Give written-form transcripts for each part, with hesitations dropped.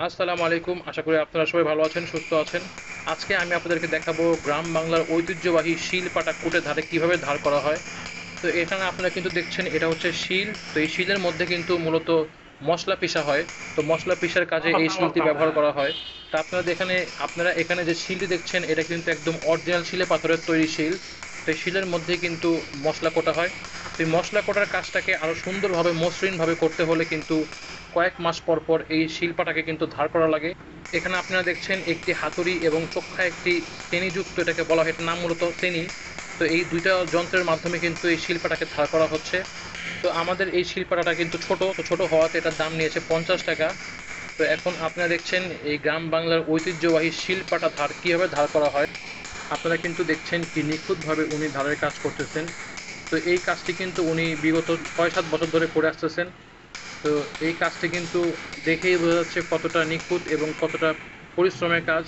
আসসালামু আলাইকুম। আশা করি আপনারা সবাই ভালো আছেন, সুস্থ আছেন। আজকে আমি আপনাদেরকে দেখাবো গ্রাম বাংলার ঐতিহ্যবাহী শিল পাটা কুটে ধারে কিভাবে ধার করা হয়। তো এখানে আপনারা কিন্তু দেখছেন এটা হচ্ছে শিল। তো এই শিলের মধ্যে কিন্তু মূলত মশলা পিষা হয়। তো মশলা পিষার কাজে এই শিলটি ব্যবহার করা হয়। তো আপনারা এখানে যে শিলটি দেখছেন এটা কিন্তু একদম অরিজিনাল শিলে পাথরের তৈরি শিল। তো এই শিলের মধ্যে কিন্তু মশলা কোটা হয়। তো এই মশলা কোটার কাজটাকে আরও সুন্দরভাবে মসৃণভাবে করতে হলে কিন্তু কয়েক মাস পর পর এই শিল্পাটাকে কিন্তু ধার করা লাগে। এখানে আপনারা দেখছেন একটি হাতুড়ি এবং চোখ্খা একটি তেনিযুক্ত, এটাকে বলা হয়, এটার নাম মূলত তেনি। তো এই দুইটা যন্ত্রের মাধ্যমে কিন্তু এই শিল্পাটাকে ধার করা হচ্ছে। তো আমাদের এই শিল্পাটাটা কিন্তু ছোট হওয়াতে এটার দাম নিয়েছে 50 টাকা। তো এখন আপনারা দেখছেন এই গ্রাম বাংলার ঐতিহ্যবাহী শিল্পাটা কীভাবে ধার করা হয়। আপনারা কিন্তু দেখছেন কি নিখুঁতভাবে উনি ধারের কাজ করতেছেন। তো এই কাজটি কিন্তু উনি বিগত 6-7 বছর ধরে করে আসতেছেন। তো এই কাজটি কিন্তু দেখেই বোঝা যাচ্ছে কতটা নিখুঁত এবং কতটা পরিশ্রমের কাজ।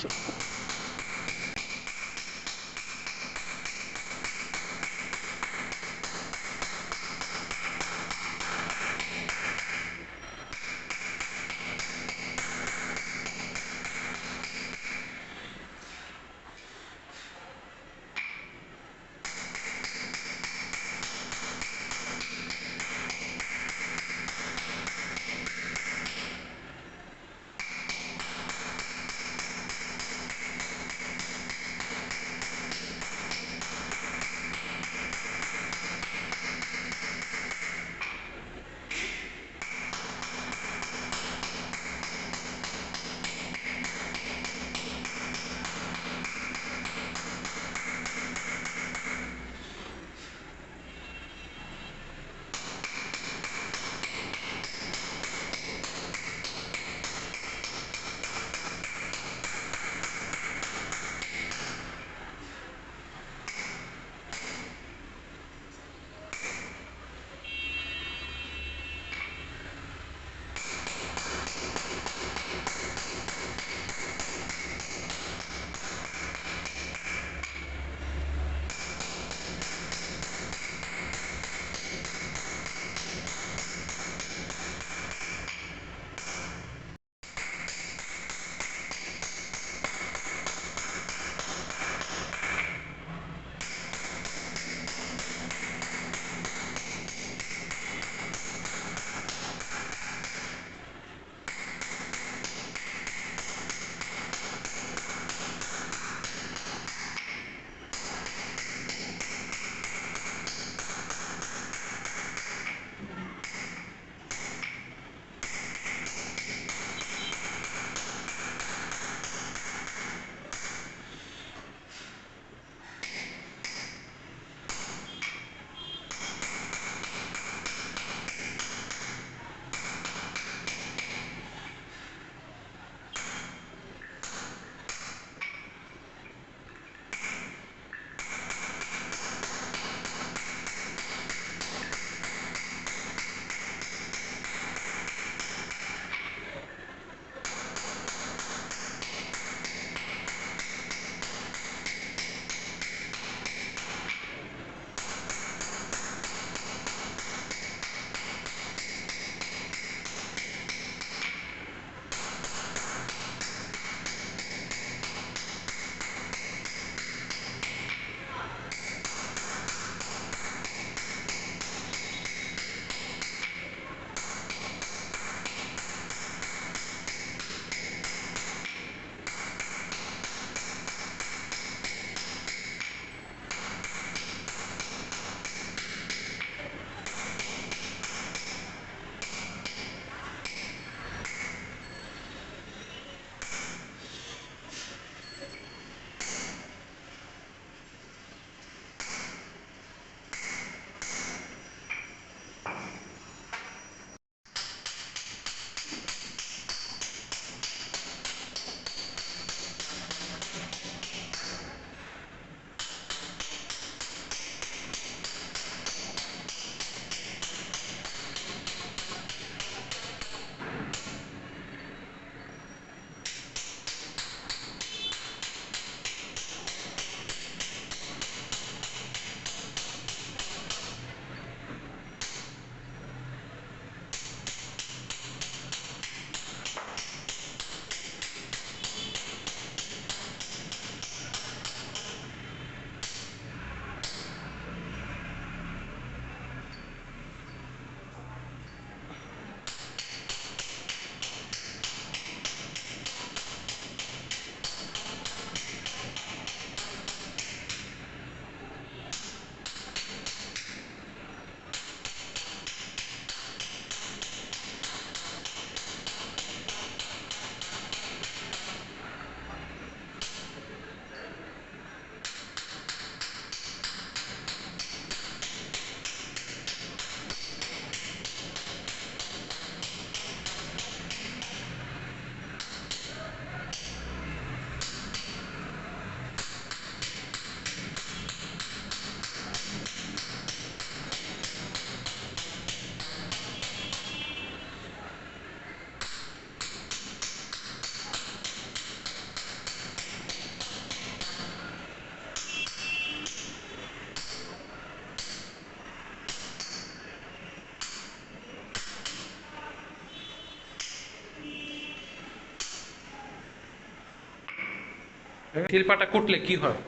শিলপাটা কুটলে কি হয়?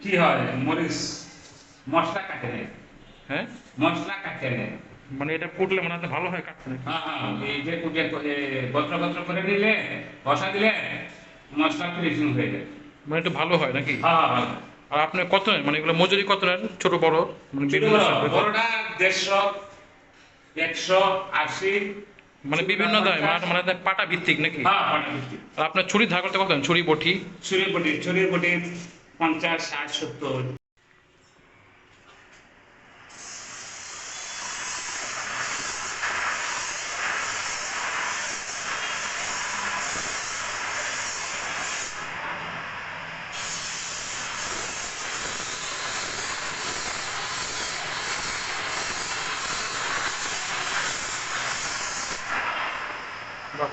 কি হয়, মরিচ মশলা কাটে নেয়, হ্যাঁ, মশলা কাটে নেয়। মানে এটা কুটলে মনে হয় ভালো হয় কাটতে নাকি? হ্যাঁ হ্যাঁ, এই যে কুটে গত্র গত্র করে নিলে, বসা দিলে মশলা ফিনিশিং হয়ে যায়। মানে একটু ভালো হয় নাকি? হ্যাঁ হ্যাঁ। আর আপনি কত নেন, মানে এগুলো মজুরি কত নেন, ছোট বড় মানে ছোট বিভিন্ন বড়, সাথে? বড়টা 150, 180। মানে বিভিন্ন দাম, মানে মানে পাটা ভিত্তিক নাকি? হ্যাঁ, পাটা ভিত্তিক। আর আপনার ছুরি ধার করতে কত নেন, ছুরি বটি? ছুরির বটি 50, 60, 70। বাহ।